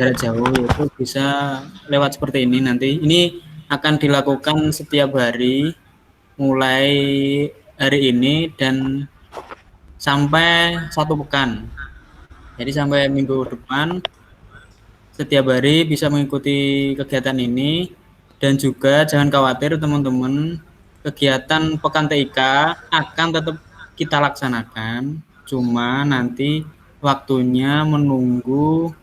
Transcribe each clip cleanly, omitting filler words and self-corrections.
jarak jauh, itu bisa lewat seperti ini nanti. Ini akan dilakukan setiap hari mulai hari ini dan sampai 1 pekan. Jadi sampai minggu depan setiap hari bisa mengikuti kegiatan ini, dan juga jangan khawatir teman-teman, kegiatan Pekan TIK akan tetap kita laksanakan, cuma nanti waktunya menunggu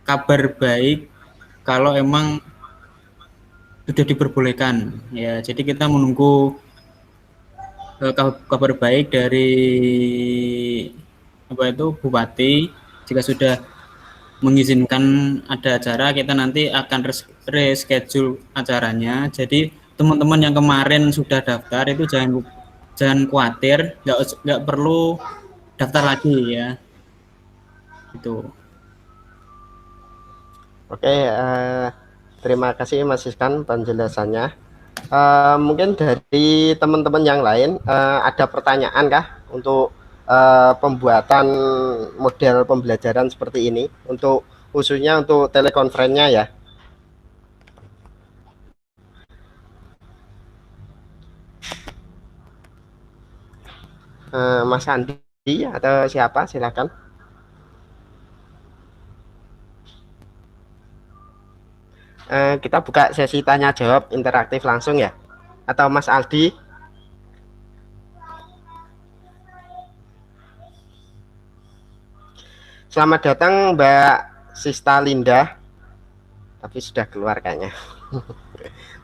kabar baik kalau emang sudah diperbolehkan ya. Jadi kita menunggu kabar baik dari bupati. Jika sudah mengizinkan ada acara, kita nanti akan reschedule acaranya. Jadi teman-teman yang kemarin sudah daftar itu jangan khawatir, nggak perlu daftar lagi ya. Itu. Oke, terima kasih Mas Iskan penjelasannya. Mungkin dari teman-teman yang lain ada pertanyaan kah untuk pembuatan model pembelajaran seperti ini, untuk khususnya untuk telekonferensinya ya? Mas Andi atau siapa, silakan. Kita buka sesi tanya jawab interaktif langsung ya, atau Mas Aldi? Selamat datang Mbak Sista Linda, tapi sudah keluar kayaknya.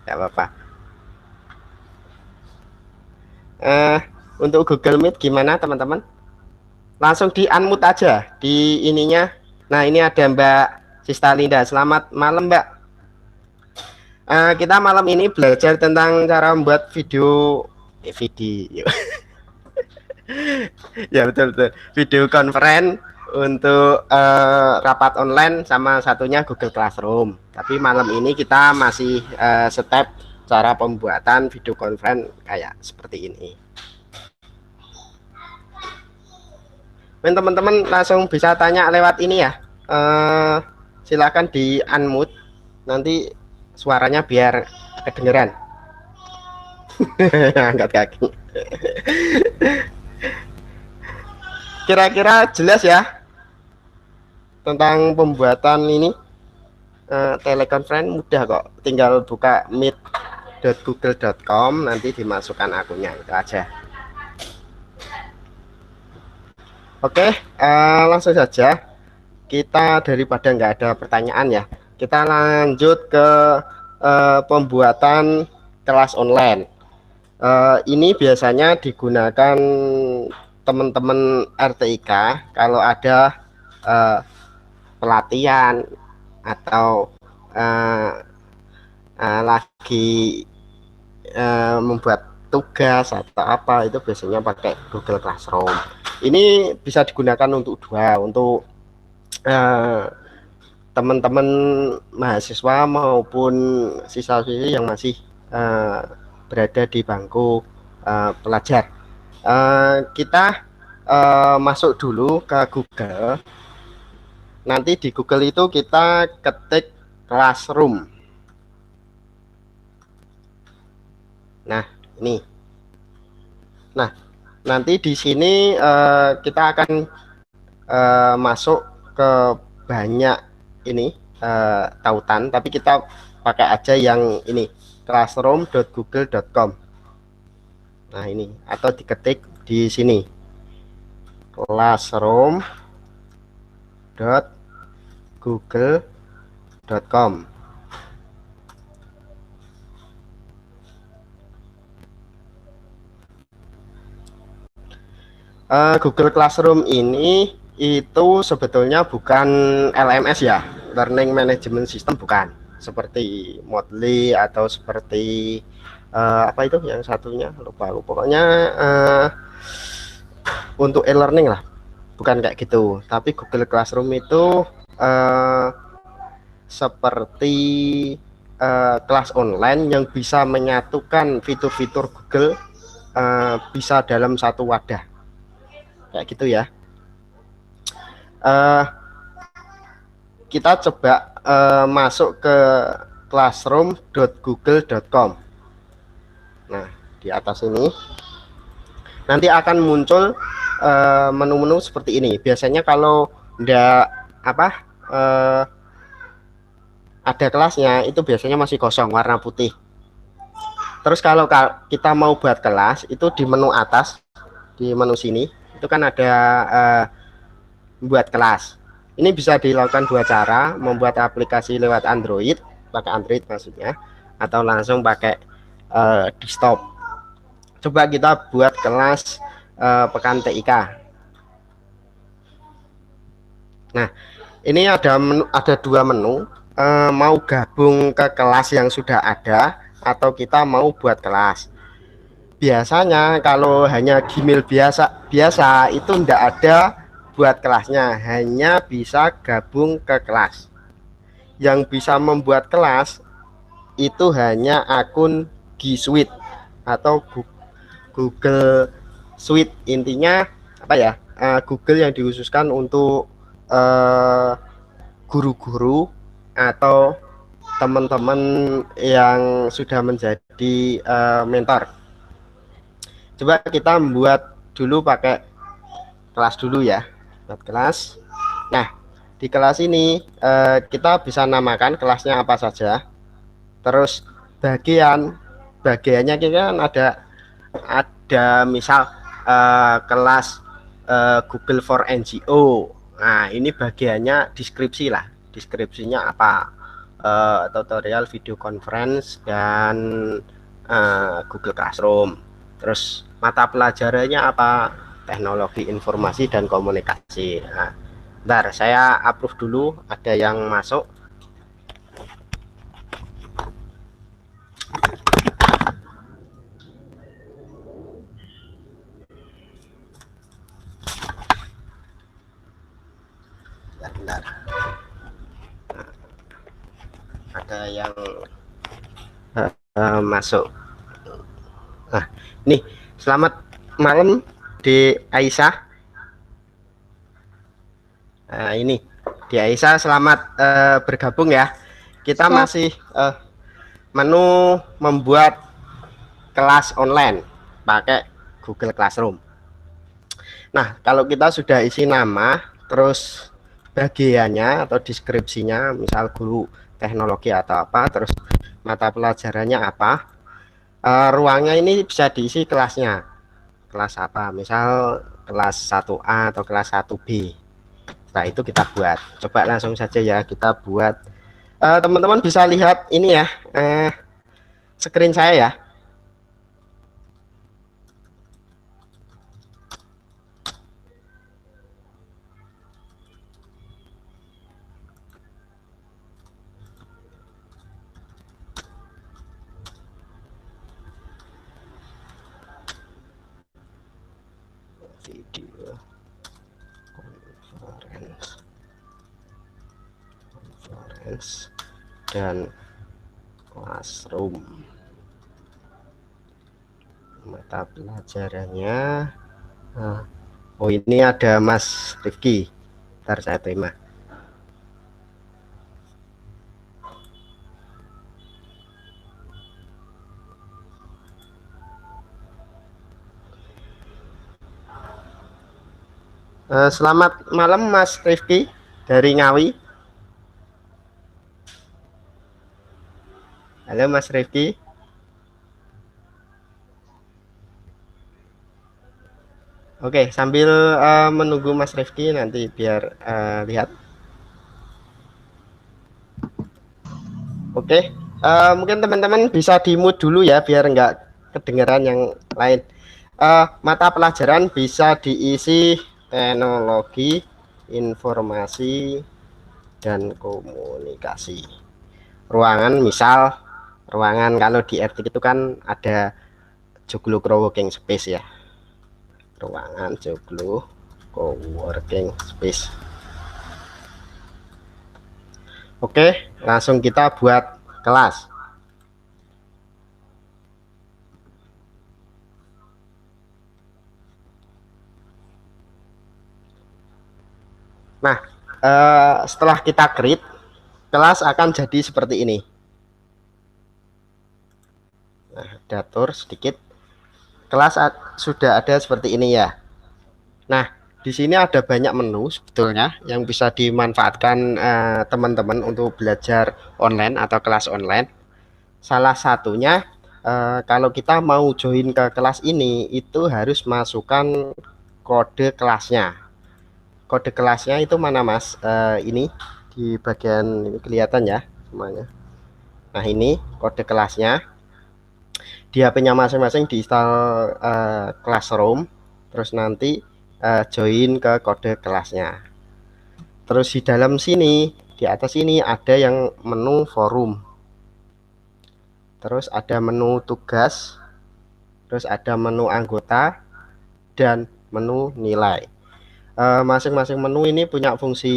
Tidak apa-apa. Untuk Google Meet gimana teman-teman? Langsung di unmute aja di ininya. Nah, ini ada Mbak Sista Linda. Selamat malam Mbak. Kita malam ini belajar tentang cara membuat video ya betul, video conference untuk rapat online, sama satunya Google Classroom. Tapi malam ini kita masih step cara pembuatan video conference kayak seperti ini. Teman-teman langsung bisa tanya lewat ini ya. Silakan di unmute, nanti suaranya biar kedengeran. Angkat kaki. Kira-kira jelas ya tentang pembuatan ini. Telekonferensi mudah kok, tinggal buka meet.google.com, nanti dimasukkan akunnya, itu aja. Oke, langsung saja kita, daripada nggak ada pertanyaan ya, kita lanjut ke pembuatan kelas online. Ini biasanya digunakan teman-teman RTIK kalau ada pelatihan atau lagi membuat tugas atau apa, itu biasanya pakai Google Classroom. Ini bisa digunakan untuk untuk teman-teman mahasiswa maupun siswa-siswi yang masih berada di bangku pelajar. Kita masuk dulu ke Google. Nanti di Google itu kita ketik Classroom. Nah, ini. Nah, nanti di sini kita akan masuk ke banyak ini tautan, tapi kita pakai aja yang ini, classroom.google.com. Nah, ini, atau diketik di sini, classroom.google.com. Google Classroom ini itu sebetulnya bukan LMS ya, Learning Management System, bukan seperti Moodle atau seperti apa itu yang satunya, lupa pokoknya untuk e-learning lah, bukan kayak gitu. Tapi Google Classroom itu seperti kelas online yang bisa menyatukan fitur-fitur Google bisa dalam satu wadah kayak gitu ya. kita coba masuk ke classroom.google.com. Nah, di atas ini nanti akan muncul menu-menu seperti ini. Biasanya kalau enggak apa ada kelasnya itu biasanya masih kosong warna putih. Terus kalau kita mau buat kelas itu di menu atas, di menu sini itu kan ada buat kelas. Ini bisa dilakukan dua cara, membuat aplikasi lewat Android, pakai Android maksudnya, atau langsung pakai desktop. Coba kita buat kelas pekan TIK. Nah, ini ada dua menu, mau gabung ke kelas yang sudah ada atau kita mau buat kelas. Biasanya kalau hanya Gmail biasa itu enggak ada buat kelasnya, hanya bisa gabung ke kelas. Yang bisa membuat kelas itu hanya akun G Suite atau Google Suite. Intinya apa ya, Google yang dikhususkan untuk guru-guru atau teman-teman yang sudah menjadi mentor. Coba kita membuat dulu pakai kelas dulu ya, buat kelas. Nah, di kelas ini kita bisa namakan kelasnya apa saja. Terus bagiannya kita kan ada misal kelas Google for NGO. Nah, ini bagiannya deskripsi lah, deskripsinya apa, tutorial video conference dan Google Classroom. Terus mata pelajarannya apa, teknologi informasi dan komunikasi. Nah, bentar saya approve dulu, ada yang masuk. Bentar, ada yang masuk. Nah, nih, selamat malam di Aisyah. Nah, ini di Aisyah, selamat bergabung ya. Kita masih menu membuat kelas online pakai Google Classroom. Nah, kalau kita sudah isi nama, terus bagiannya atau deskripsinya, misal guru teknologi atau apa, terus mata pelajarannya apa, ruangnya ini bisa diisi kelasnya. Kelas apa, misal kelas 1A atau kelas 1B. Nah, itu kita buat. Coba langsung saja ya, kita buat. Teman-teman bisa lihat ini ya, screen saya ya. Video conference dan Classroom. Mata pelajarannya, oh ini ada Mas Rifki, ntar saya terima. Selamat malam Mas Rifki dari Ngawi. Halo Mas Rifki. Oke, sambil menunggu Mas Rifki nanti biar lihat. Oke, mungkin teman-teman bisa di-mute dulu ya biar nggak kedengeran yang lain. Mata pelajaran bisa diisi teknologi, informasi, dan komunikasi. Ruangan misal, ruangan kalau di RT itu kan ada Joglo Coworking Space ya. Ruangan Joglo Coworking Space. Oke, langsung kita buat kelas. Nah, setelah kita create, kelas akan jadi seperti ini. Nah, diatur sedikit, kelas sudah ada seperti ini ya. Nah, di sini ada banyak menu sebetulnya yang bisa dimanfaatkan teman-teman untuk belajar online atau kelas online. Salah satunya kalau kita mau join ke kelas ini itu harus masukkan kode kelasnya. Kode kelasnya itu mana Mas? Ini di bagian ini kelihatan ya semuanya. Nah, ini kode kelasnya. Di HP-nya masing-masing diinstal Classroom, terus nanti join ke kode kelasnya. Terus di dalam sini, di atas ini ada yang menu forum, terus ada menu tugas, terus ada menu anggota, dan menu nilai. Masing-masing menu ini punya fungsi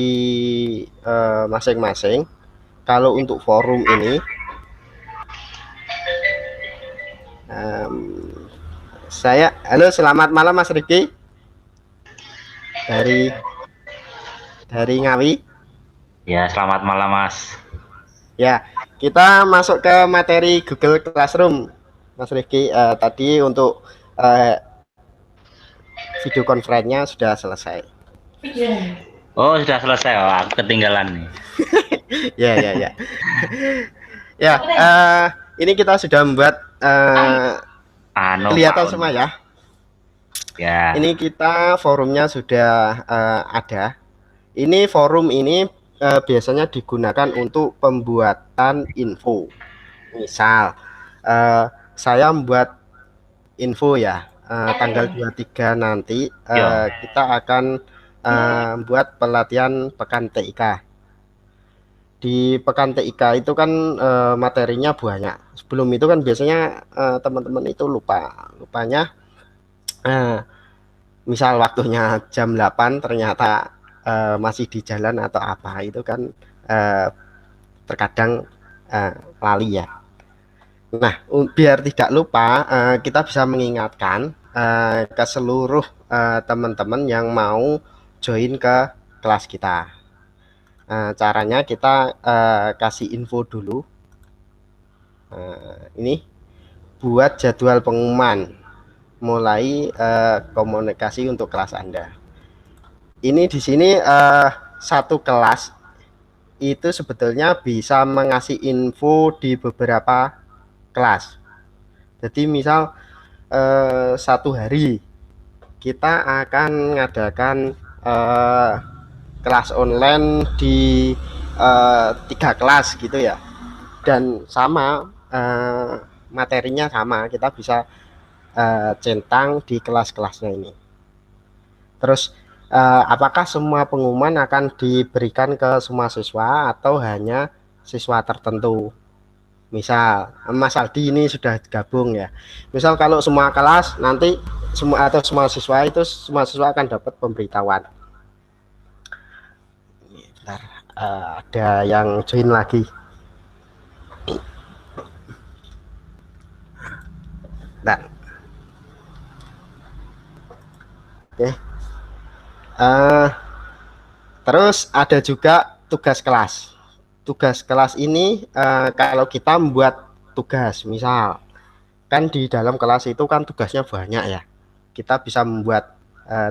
masing-masing. Kalau untuk forum ini halo, selamat malam Mas Riki dari Ngawi. Ya, selamat malam Mas. Ya, kita masuk ke materi Google Classroom Mas Riki. Tadi untuk video konferensinya sudah selesai. Oh, sudah selesai. Oh, aku ketinggalan nih. Ya. Ya, ini kita sudah membuat kelihatan semua ya. Ya. Ini kita forumnya sudah ada. Ini forum ini biasanya digunakan untuk pembuatan info. Misal saya membuat info ya, tanggal 23 nanti kita akan buat pelatihan pekan TIK. Di pekan TIK itu kan materinya banyak. Sebelum itu kan biasanya teman-teman itu lupanya misal waktunya jam 8 ternyata masih di jalan atau apa, itu kan terkadang lali ya. Nah, biar tidak lupa kita bisa mengingatkan ke seluruh teman-teman yang mau join ke kelas kita. Caranya kita kasih info dulu. Ini buat jadwal pengumuman, mulai komunikasi untuk kelas Anda. Ini di sini satu kelas itu sebetulnya bisa mengasih info di beberapa kelas. Jadi misal satu hari kita akan mengadakan kelas online di 3 kelas gitu ya, dan sama materinya sama, kita bisa centang di kelas-kelasnya ini. Terus apakah semua pengumuman akan diberikan ke semua siswa atau hanya siswa tertentu? Misal Mas Aldi ini sudah gabung ya, misal kalau semua kelas nanti semua siswa itu semua siswa akan dapat pemberitahuan. Bentar, ada yang join lagi. Nah, oke. Terus ada juga tugas kelas. Tugas kelas ini kalau kita membuat tugas, misal kan di dalam kelas itu kan tugasnya banyak ya, kita bisa membuat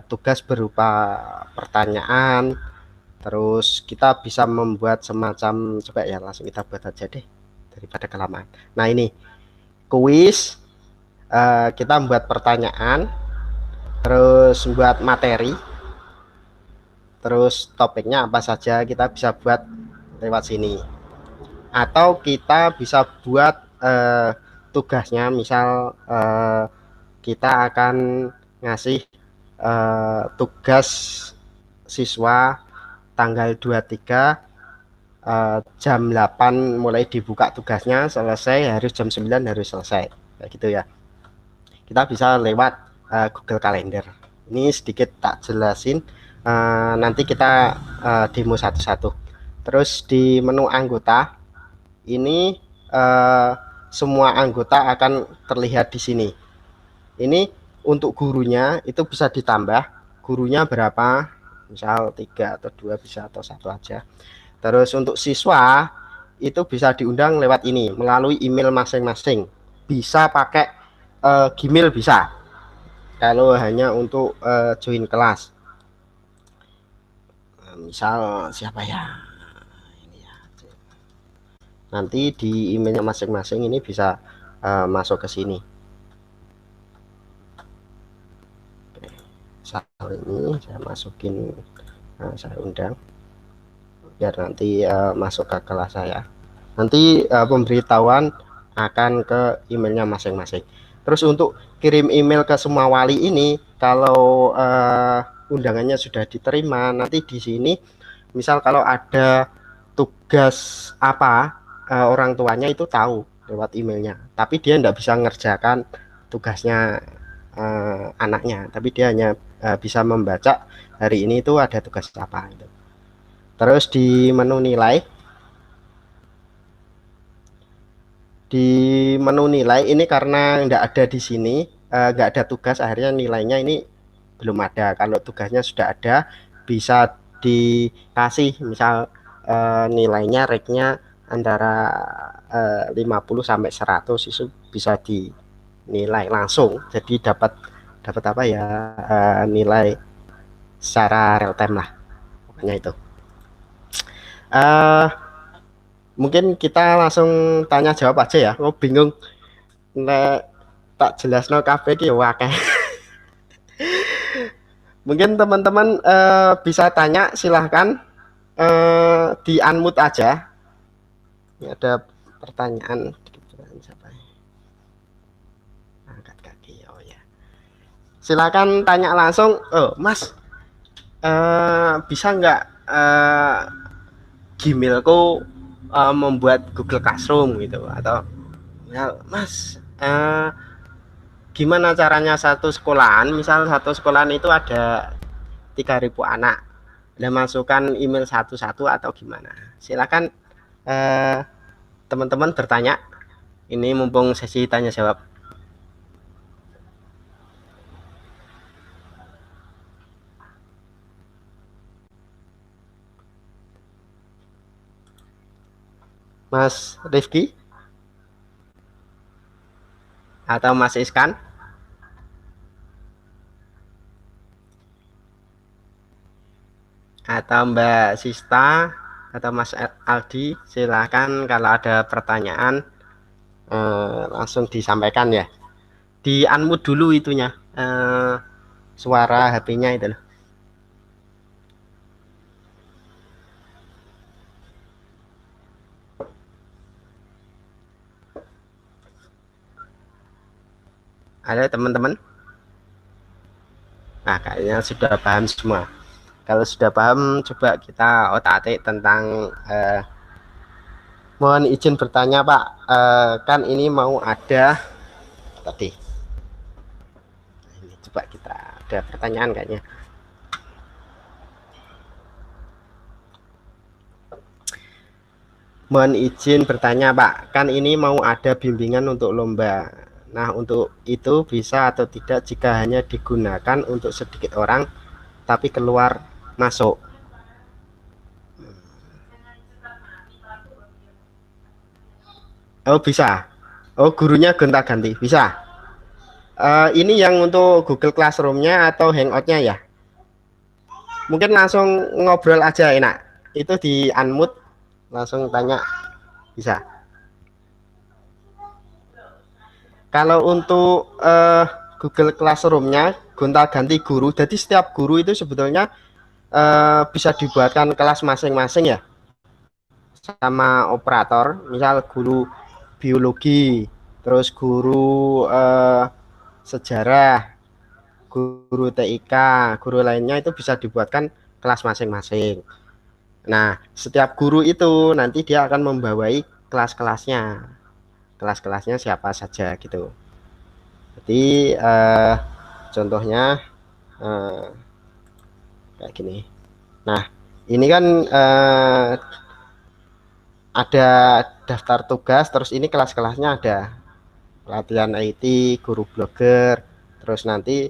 tugas berupa pertanyaan. Terus kita bisa membuat semacam, coba ya langsung kita buat aja deh daripada kelamaan. Nah, ini kuis, kita membuat pertanyaan, terus buat materi, terus topiknya apa saja kita bisa buat lewat sini. Atau kita bisa buat tugasnya, misal kita akan ngasih tugas siswa tanggal 23 jam 8 mulai dibuka tugasnya, selesai harus jam 9 harus selesai, kayak gitu ya. Kita bisa lewat Google Calendar. Ini sedikit tak jelasin, nanti kita demo satu-satu. Terus di menu anggota ini semua anggota akan terlihat di sini. Ini untuk gurunya itu bisa ditambah, gurunya berapa, misal 3 atau 2 bisa, atau 1 aja. Terus untuk siswa itu bisa diundang lewat ini melalui email masing-masing, bisa pakai Gmail bisa kalau hanya untuk join kelas. Misal siapa ya, ini ya, nanti di emailnya masing-masing ini bisa masuk ke sini. Oke, ini saya masukin, saya undang biar nanti masuk ke kelas saya. Nanti pemberitahuan akan ke emailnya masing-masing. Terus untuk kirim email ke semua wali ini, kalau undangannya sudah diterima, nanti di sini misal kalau ada tugas apa, orang tuanya itu tahu lewat emailnya, tapi dia tidak bisa ngerjakan tugasnya anaknya, tapi dia hanya bisa membaca hari ini itu ada tugas apa gitu. Terus di menu nilai ini karena nggak ada di sini, nggak ada tugas, akhirnya nilainya ini belum ada. Kalau tugasnya sudah ada bisa dikasih, misal nilainya rate-nya antara 50 sampai 100, itu bisa dinilai langsung, jadi dapat apa ya, nilai secara real time lah pokoknya itu. Mungkin kita langsung tanya jawab aja ya. Oh bingung nek tak jelas no kafe ki wakai. Mungkin teman-teman bisa tanya, silahkan di unmute aja. Ini ada pertanyaan. Siapa? Angkat kaki. Oh ya. Silahkan tanya langsung. Oh Mas, bisa nggak Gmailku membuat Google Classroom gitu, atau ya, Mas gimana caranya satu sekolahan, misal satu sekolahan itu ada 3.000 anak, dan masukkan email satu-satu atau gimana. Silakan teman-teman bertanya, ini mumpung sesi tanya jawab. Mas Rifki atau Mas Iskan? Atau Mbak Sista atau Mas Aldi, silahkan kalau ada pertanyaan langsung disampaikan ya. Di unmute dulu itunya, suara HP-nya itu loh. Ada teman-teman? Nah, kayaknya sudah paham semua. Kalau sudah paham, coba kita otak-atik tentang mohon izin bertanya Pak, kan ini mau ada tadi. Ini coba kita ada pertanyaan kayaknya. Mohon izin bertanya Pak, kan ini mau ada bimbingan untuk lomba. Nah, untuk itu bisa atau tidak jika hanya digunakan untuk sedikit orang tapi keluar masuk? Oh bisa. Oh gurunya gonta-ganti bisa. Ini yang untuk Google Classroom-nya atau Hangout-nya ya? Mungkin langsung ngobrol aja enak. Itu di unmute, langsung tanya bisa. Kalau untuk Google Classroom-nya gonta-ganti guru, jadi setiap guru itu sebetulnya bisa dibuatkan kelas masing-masing ya, sama operator. Misal guru biologi, terus guru sejarah, guru TIK, guru lainnya itu bisa dibuatkan kelas masing-masing. Nah, setiap guru itu nanti dia akan membawai kelas-kelasnya. Kelas-kelasnya siapa saja gitu. Jadi contohnya kayak gini. Nah, ini kan ada daftar tugas, terus ini kelas-kelasnya ada pelatihan IT, guru blogger, Terus nanti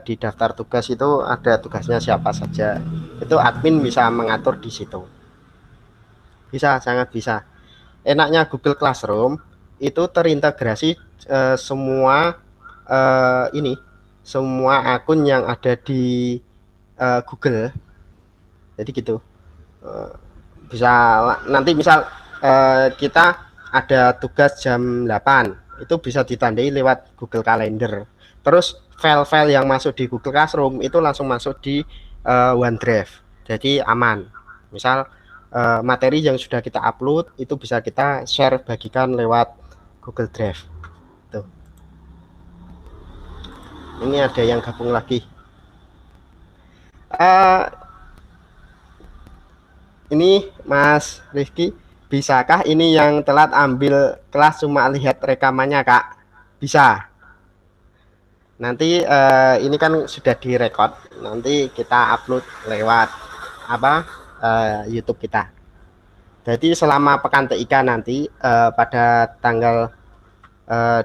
di daftar tugas itu ada tugasnya siapa saja. Itu admin bisa mengatur di situ. Bisa, sangat bisa. Enaknya Google Classroom itu terintegrasi semua semua akun yang ada di Google. Jadi gitu. Bisa nanti misal kita ada tugas jam 8, itu bisa ditandai lewat Google Calendar. Terus file-file yang masuk di Google Classroom itu langsung masuk di OneDrive, jadi aman. Misal materi yang sudah kita upload itu bisa kita share, bagikan lewat Google Drive. Tuh. Ini ada yang gabung lagi. Ini Mas Rifki, bisakah ini yang telat ambil kelas cuma lihat rekamannya, Kak? Bisa. Nanti ini kan sudah direkod, nanti kita upload lewat YouTube kita. Jadi selama pekan TIK nanti pada tanggal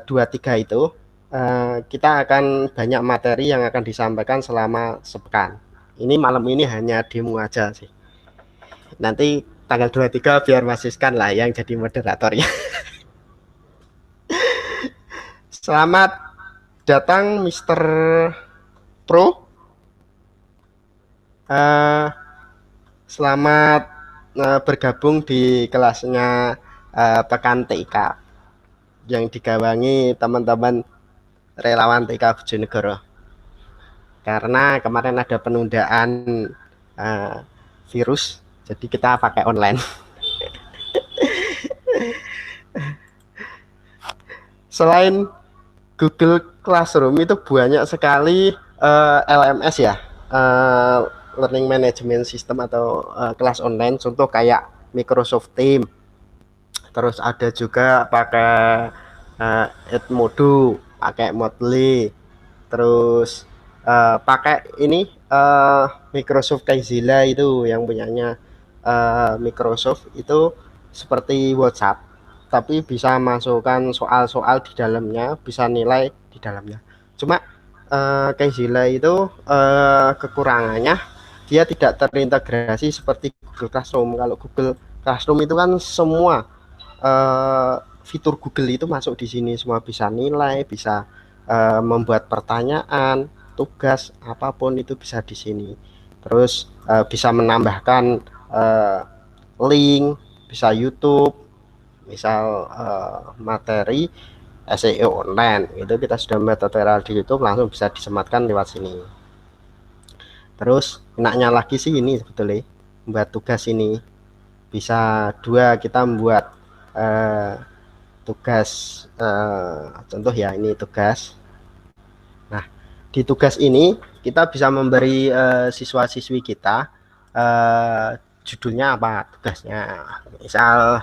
23 itu kita akan banyak materi yang akan disampaikan selama sepekan. Ini malam ini hanya demo aja sih. Nanti tanggal 23 biar Mas Iskan lah yang jadi moderatornya. Selamat datang Mr. Pro. Selamat bergabung di kelasnya Pekan TIK yang digawangi teman-teman relawan TIK Bojonegoro. Karena kemarin ada penundaan virus, jadi kita pakai online. Selain Google Classroom itu banyak sekali LMS ya, Learning Management System atau kelas online, contoh kayak Microsoft Teams. Terus ada juga pakai Edmodo, pakai Moodle, terus pakai ini Microsoft Kaizilla itu yang punyanya Microsoft, itu seperti WhatsApp tapi bisa masukkan soal-soal di dalamnya, bisa nilai di dalamnya. Cuma Kaizilla itu kekurangannya dia tidak terintegrasi seperti Google Classroom. Kalau Google Classroom itu kan semua fitur Google itu masuk di sini, semua bisa nilai, bisa membuat pertanyaan, tugas apapun itu bisa di sini. Terus bisa menambahkan link, bisa YouTube, misal materi SEO online itu kita sudah membuat tutorial di YouTube, langsung bisa disematkan lewat sini. Terus enaknya lagi sih ini sebetulnya membuat tugas ini bisa dua, kita membuat tugas contoh ya, ini tugas. Nah di tugas ini kita bisa memberi siswa-siswi kita judulnya apa tugasnya, misal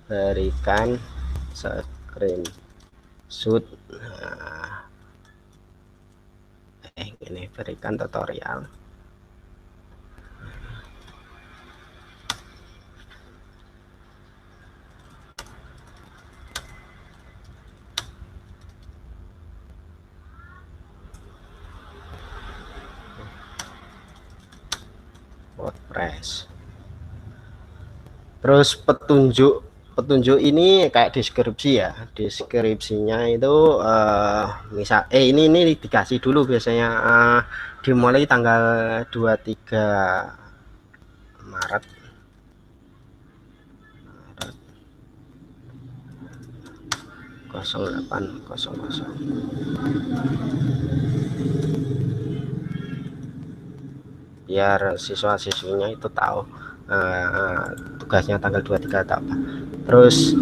berikan screenshot ini berikan tutorial WordPress. Terus petunjuk ini kayak deskripsi ya, deskripsinya itu misal ini dikasih dulu biasanya dimulai tanggal 23 Maret 0800 biar siswa-siswinya itu tahu tugasnya tanggal 23 atau apa. Terus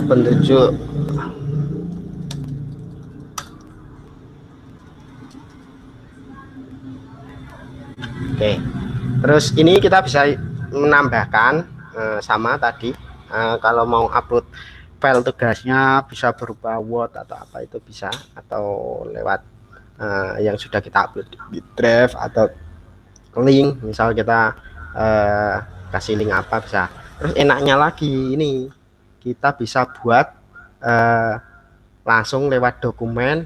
petunjuk oke. Terus ini kita bisa menambahkan sama tadi kalau mau upload file tugasnya bisa berupa Word atau apa itu bisa, atau lewat yang sudah kita upload di Drive atau link, misal kita kasih link apa bisa. Terus enaknya lagi ini kita bisa buat langsung lewat dokumen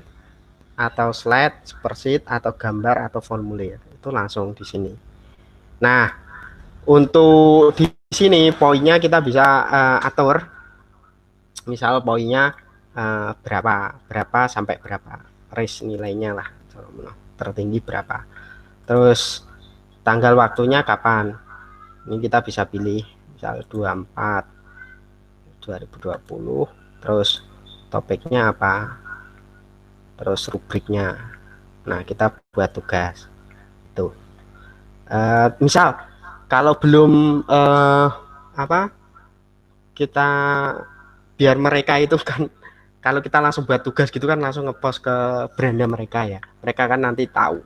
atau slide, spreadsheet, atau gambar, atau formulir. Itu langsung di sini. Nah, untuk di sini poinnya kita bisa atur. Misal poinnya berapa sampai berapa, range nilainya lah, tertinggi berapa. Terus tanggal waktunya kapan. Ini kita bisa pilih misal 24 2020, terus topiknya apa, terus rubriknya. Nah, kita buat tugas itu. Misal kalau belum apa, kita biar mereka itu kan, kalau kita langsung buat tugas gitu kan langsung ngepost ke beranda mereka ya, mereka kan nanti tahu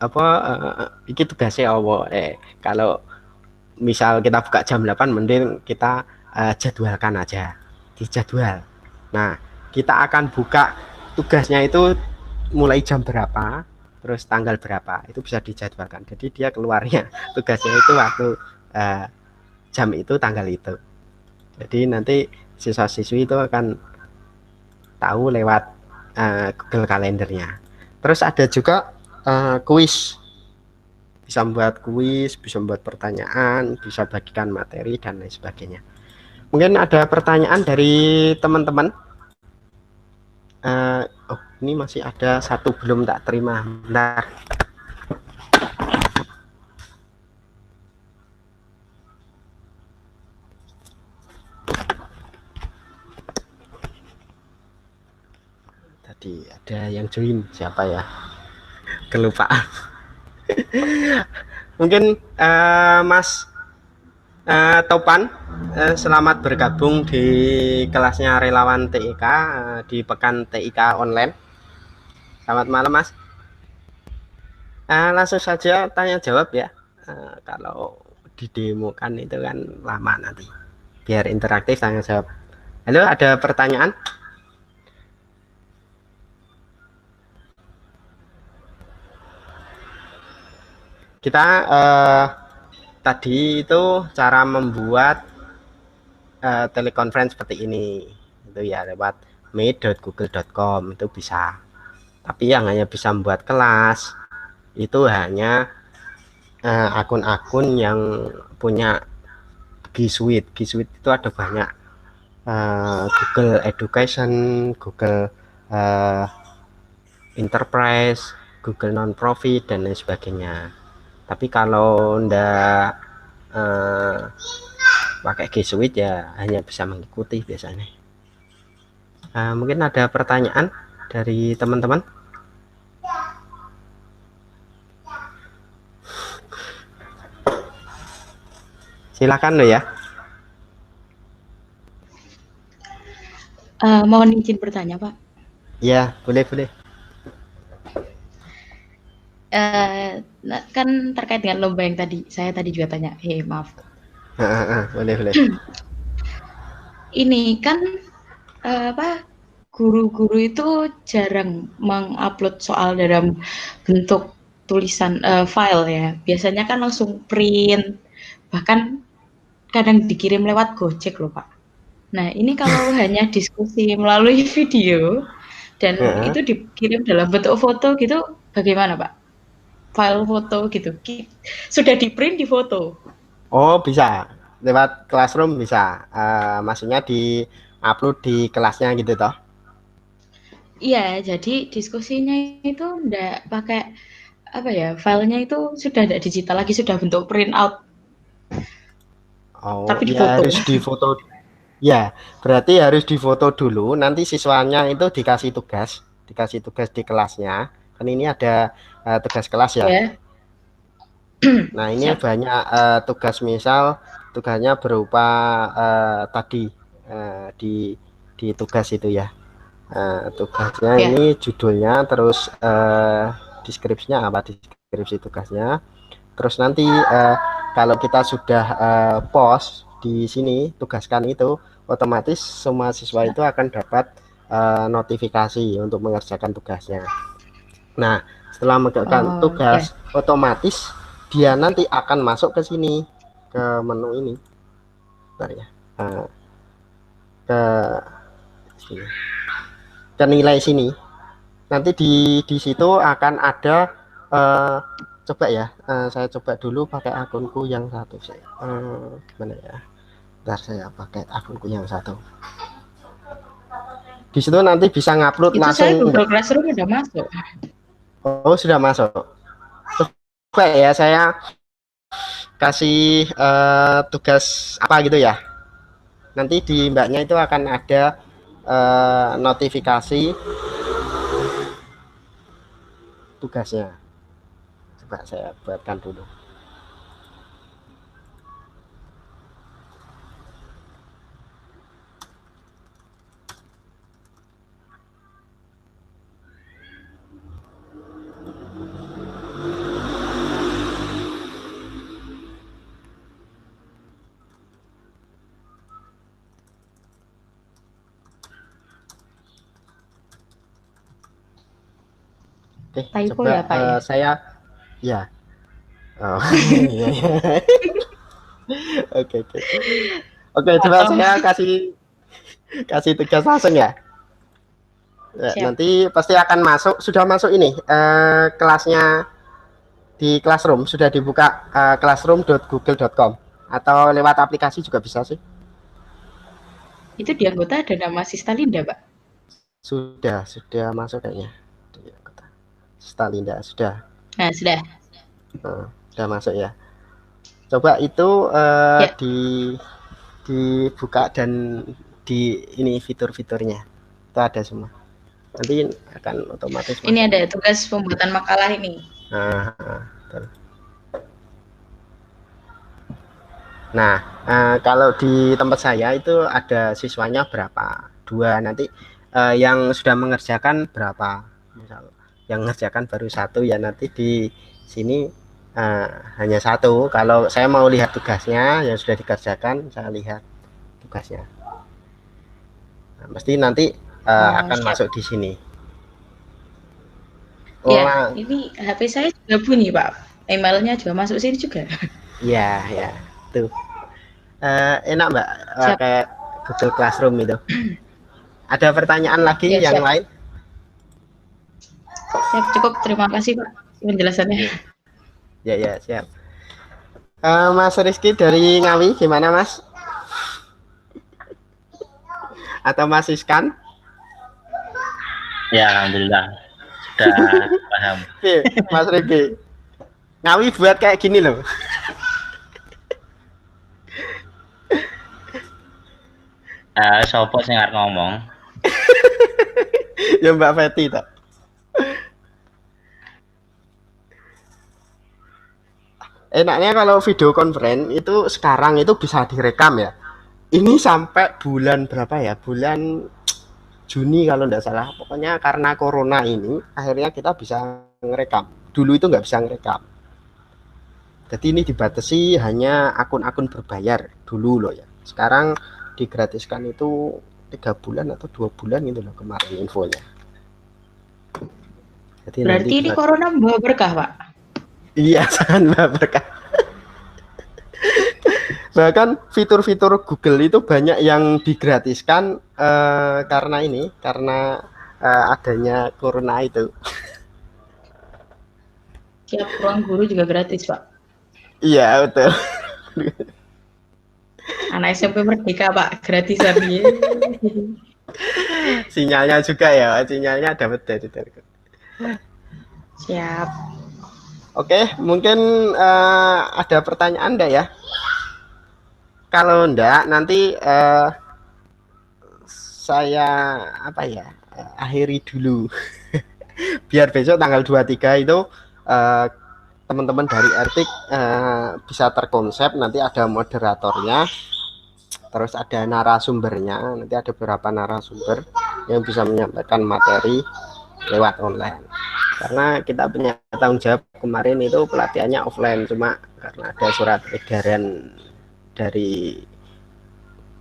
apa ini tugasnya apa. Kalau misal kita buka jam 8, mending kita jadwalkan aja di jadwal. Nah, kita akan buka tugasnya itu mulai jam berapa, terus tanggal berapa, itu bisa dijadwalkan. Jadi dia keluarnya tugasnya itu waktu jam itu, tanggal itu. Jadi nanti siswa-siswi itu akan tahu lewat Google Kalendernya. Terus ada juga kuis. Bisa membuat kuis, bisa membuat pertanyaan, bisa bagikan materi, dan lain sebagainya. Mungkin ada pertanyaan dari teman-teman. Oh, ini masih ada satu belum tak terima. Bentar. Tadi ada yang join, siapa ya? Kelupaan. Mungkin Mas Topan, selamat bergabung di kelasnya relawan TIK di pekan TIK online. Selamat malam, Mas. Langsung saja tanya jawab ya. Kalau didemokan itu kan lama nanti. Biar interaktif tanya jawab. Halo, ada pertanyaan? Kita tadi itu cara membuat telekonferensi seperti ini, itu ya lewat meet.google.com itu bisa. Tapi yang hanya bisa membuat kelas itu hanya akun-akun yang punya G Suite. G Suite itu ada banyak, Google Education, Google Enterprise, Google Non-Profit, dan lain sebagainya. Tapi kalau ndak pakai G Suite ya hanya bisa mengikuti biasanya. Mungkin ada pertanyaan dari teman-teman? Silakan lo ya. Mohon izin bertanya, Pak. Ya, boleh. Kan terkait dengan lomba yang tadi, saya tadi juga tanya. Maaf. Boleh. Ini kan guru-guru itu jarang mengupload soal dalam bentuk tulisan file ya. Biasanya kan langsung print, bahkan kadang dikirim lewat Gojek loh, Pak. Nah, ini kalau hanya diskusi melalui video dan itu dikirim dalam bentuk foto gitu, bagaimana, Pak? File foto gitu, sudah di print di foto. Oh, bisa lewat Classroom, bisa. Maksudnya di upload di kelasnya gitu toh? Iya, jadi diskusinya itu enggak pakai apa ya, filenya itu sudah tidak digital lagi, sudah bentuk print out. Oh, Tapi di ya foto. harus difoto. Ya, berarti harus difoto dulu. Nanti siswanya itu dikasih tugas di kelasnya. Kan ini ada tugas kelas ya. Ya. Nah, ini Siap. banyak tugas, misal tugasnya berupa tadi di tugas itu ya. Tugasnya Ya. ini judulnya, terus deskripsinya apa, deskripsi tugasnya. Terus nanti kalau kita sudah post di sini tugaskan itu, otomatis semua siswa itu akan dapat notifikasi untuk mengerjakan tugasnya. Nah, setelah mengerjakan tugas, otomatis dia nanti akan masuk ke sini, ke menu ini. Bentar ya. Ke sini. Ke nilai sini. nanti di situ akan ada coba ya, saya coba dulu pakai akunku yang satu sih. Gimana ya? Ntar saya pakai akunku yang satu. Di situ nanti bisa ngupload Itu langsung. saya Google Classroom udah masuk. Oh, sudah masuk. Coba ya, saya kasih tugas apa gitu ya. Nanti di mbaknya itu akan ada notifikasi tugasnya. Coba saya buatkan dulu. Oke, Typo coba ya, Pak, ya? saya ya. Oh, iya, iya. Oke, oke. Oke, coba saya kasih tugas langsung ya. Ya, Siap. nanti pasti akan masuk, sudah masuk ini kelasnya di Classroom, sudah dibuka classroom.google.com atau lewat aplikasi juga bisa sih. Itu di anggota ada nama Sistalinda, Pak? Sudah masuk kayaknya. Stalinda sudah. Nah, sudah. Sudah masuk ya. Coba itu Ya. dibuka dan di ini fitur-fiturnya itu ada semua. Nanti akan otomatis. Ini ada tugas pembuatan makalah ini. Betul. Nah, kalau di tempat saya itu ada siswanya berapa? 2. Nanti yang sudah mengerjakan berapa? Misal yang mengerjakan baru 1 ya, nanti di sini hanya 1. Kalau saya mau lihat tugasnya yang sudah dikerjakan, saya lihat tugasnya. Nah, mesti nanti akan siap. masuk di sini. Ya, ini HP saya juga bunyi, Pak. Emailnya juga masuk sini juga. Iya, ya. Tuh. Enak, Mbak, kayak Google Classroom itu. Ada pertanyaan lagi Ya, yang siap. lain? Siap, cukup. Terima kasih, Pak, penjelasannya. Ya, siap. Mas Rizky dari Ngawi, gimana, Mas? Atau Mas Iskan? Ya, alhamdulillah sudah paham. Oke, Mas Rizky. Ngawi buat kayak gini loh. Sopo sing arep ngomong? Ya Mbak Feti tak. Enaknya kalau video conference itu sekarang itu bisa direkam ya. Ini sampai bulan berapa ya? Bulan Juni kalau tidak salah. Pokoknya karena corona ini akhirnya kita bisa ngerekam. Dulu itu nggak bisa ngerekam. Jadi ini dibatasi hanya akun-akun berbayar dulu loh ya. Sekarang digratiskan itu 3 bulan atau 2 bulan gitu loh kemarin infonya. Jadi Berarti ini corona membawa berkah, Pak? Iya, sangat berkah. Bahkan fitur-fitur Google itu banyak yang digratiskan karena adanya corona itu. Siap, ruang guru juga gratis, Pak. Iya, betul. Anak SMP Merdeka, Pak, gratisan ya. Sinyalnya juga ya, sinyalnya dapat dari Telkom. Siap. Oke, mungkin ada pertanyaan enggak ya? Kalau enggak, nanti saya akhiri dulu. Biar besok tanggal 23 itu teman-teman dari Ertik bisa terkonsep, nanti ada moderatornya, terus ada narasumbernya, nanti ada beberapa narasumber yang bisa menyampaikan materi lewat online. Karena kita punya tanggung jawab, kemarin itu pelatihannya offline, cuma karena ada surat edaran dari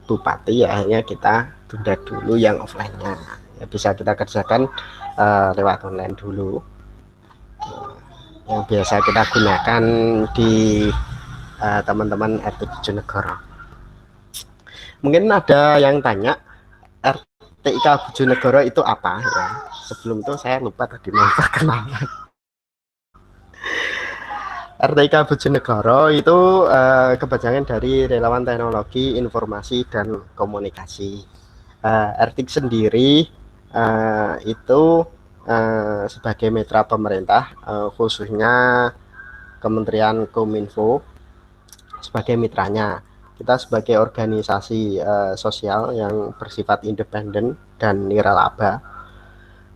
Bupati ya, hanya kita tunda dulu yang offline-nya. Ya, bisa kita kerjakan lewat online dulu. Yang biasa kita gunakan di teman-teman RT Bojonegoro. Mungkin ada yang tanya RTIK Bojonegoro itu apa ya? sebelum itu saya lupa tadi mau perkenalan. RTIK Bojonegoro itu kepanjangan dari Relawan Teknologi Informasi dan Komunikasi. RTIK sendiri itu sebagai mitra pemerintah, khususnya Kementerian Kominfo sebagai mitranya. Kita sebagai organisasi sosial yang bersifat independen dan nirlaba.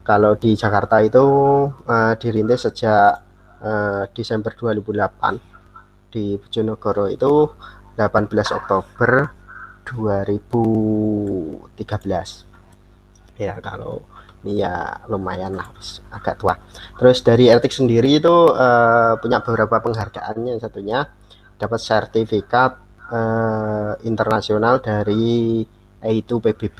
Kalau di Jakarta itu dirintis sejak Desember 2008, di Bojonegoro itu 18 Oktober 2013. Ya kalau ini ya lumayan lah, agak tua. Terus dari RTIK sendiri itu punya beberapa penghargaan. Yang satunya dapat sertifikat internasional dari A2 PBB.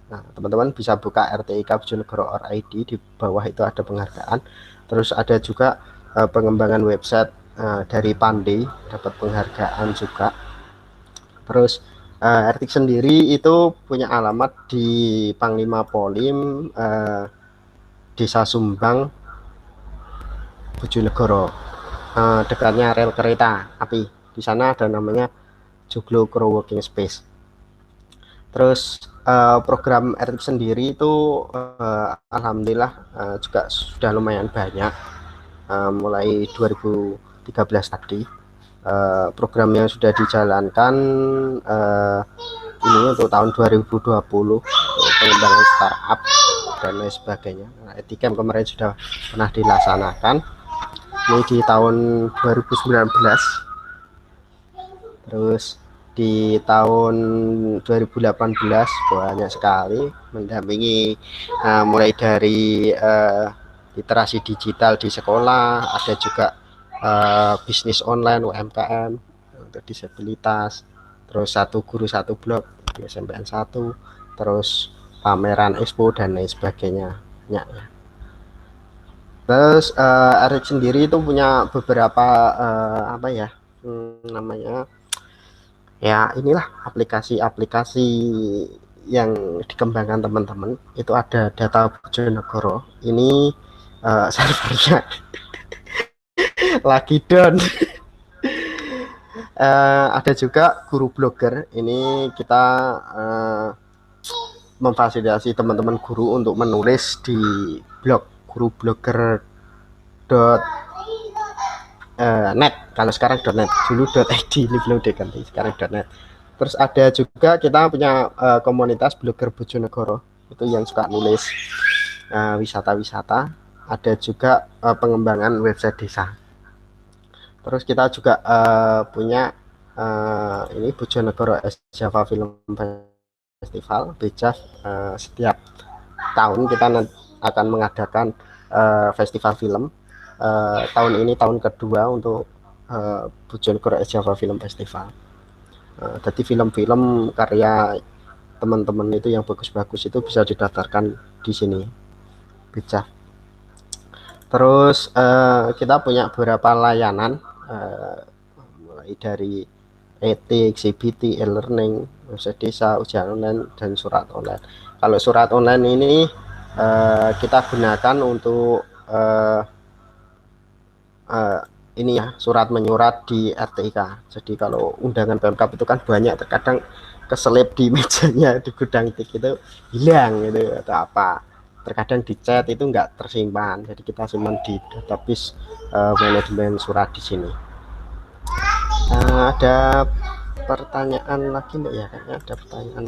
Nah, teman-teman bisa buka RTIK Bojonegoro.id, di bawah itu ada penghargaan. Terus ada juga pengembangan website dari Pandey, dapat penghargaan juga. Terus RTIK sendiri itu punya alamat di Panglima Polim, Desa Sumbang, Bojonegoro, dekatnya rel kereta api. Di sana ada namanya Joglo Coworking Space. Terus program RTIK sendiri itu alhamdulillah juga sudah lumayan banyak. Mulai 2013 tadi program yang sudah dijalankan ini untuk tahun 2020, pengembangan startup dan lain sebagainya. Etikem kemarin sudah pernah dilaksanakan, ini di tahun 2019. Terus di tahun 2018 banyak sekali mendampingi mulai dari literasi digital di sekolah, ada juga bisnis online UMKM untuk disabilitas, terus satu guru satu blog di SMPN 1, terus pameran expo dan lain sebagainya ya. Terus RTIK sendiri itu punya beberapa apa ya namanya ya, inilah aplikasi-aplikasi yang dikembangkan teman-teman. Itu ada Data Bojonegoro, ini servernya lagi down. Ada juga Guru Blogger, ini kita memfasilitasi teman-teman guru untuk menulis di blog gurublogger.net. Kalau sekarang .net, dulu .id, ini belum diganti, sekarang .net. Terus ada juga kita punya komunitas blogger Bojonegoro, itu yang suka nulis wisata-wisata. Ada juga pengembangan website desa. Terus kita juga punya ini Bojonegoro Java Film Festival, BEJAF. Setiap tahun kita akan mengadakan festival film. Tahun ini tahun kedua untuk Bojonegoro Java Film Festival. Jadi film-film karya teman-teman itu yang bagus-bagus itu bisa didaftarkan di sini, BEJAF. Terus kita punya beberapa layanan mulai dari etik, CBT, e-learning, website desa, ujian online, dan surat online. Kalau surat online ini kita gunakan untuk ini ya, surat menyurat di RTIK. Jadi kalau undangan Pemkab itu kan banyak, terkadang keselip di mejanya di gudang tik itu hilang gitu atau apa. Terkadang di chat itu enggak tersimpan, jadi kita simpan di database manajemen surat di sini. Ada pertanyaan lagi enggak ya? Kayaknya ada pertanyaan.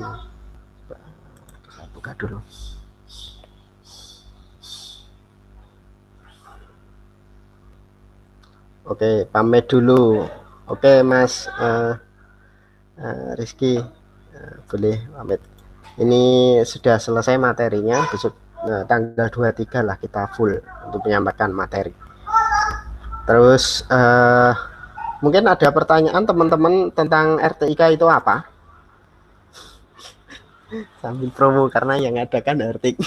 Saya buka dulu. Oke, pamit dulu. Oke, Mas Rizky, boleh pamit. Ini sudah selesai materinya. Besok tanggal 23 lah kita full untuk menyampaikan materi. Terus mungkin ada pertanyaan teman-teman tentang RTIK itu apa? Sambil promo karena yang ada kan RTIK.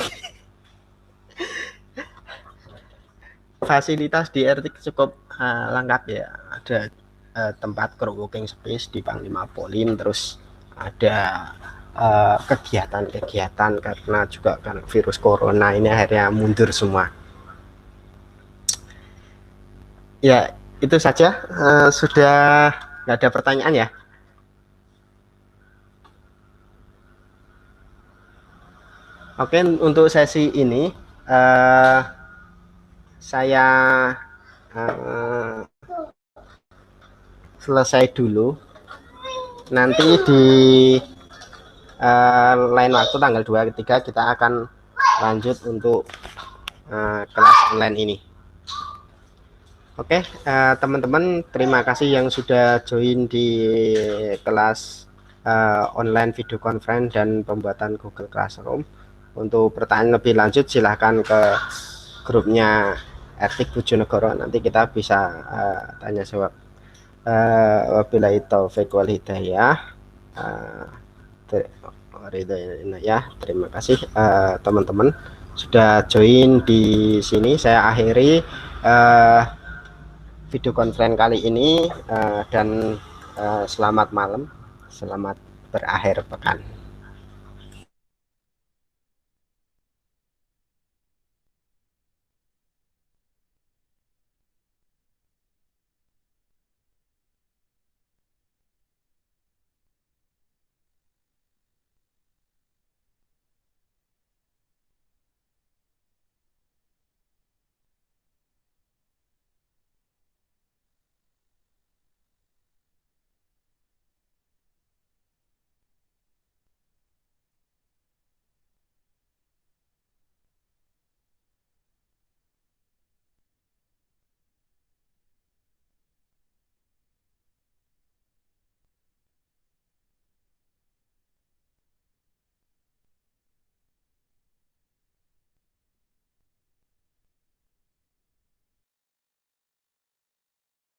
Fasilitas di RTIK cukup lengkap ya. Ada tempat co-working space di Panglima Polim, terus ada kegiatan-kegiatan karena juga kan virus corona ini akhirnya mundur semua. Ya, itu saja. Sudah nggak ada pertanyaan ya? Oke, untuk sesi ini saya selesai dulu. Nanti di lain waktu tanggal 23 kita akan lanjut untuk kelas online ini. Oke, teman-teman, terima kasih yang sudah join di kelas online video conference dan pembuatan Google Classroom. Untuk pertanyaan lebih lanjut silahkan ke grupnya Etik Bojonegoro, nanti kita bisa tanya jawab. Wabillahi taufiq wal hidayah. Ya, terima kasih teman-teman sudah join di sini. Saya akhiri video conference kali ini dan selamat malam, selamat berakhir pekan.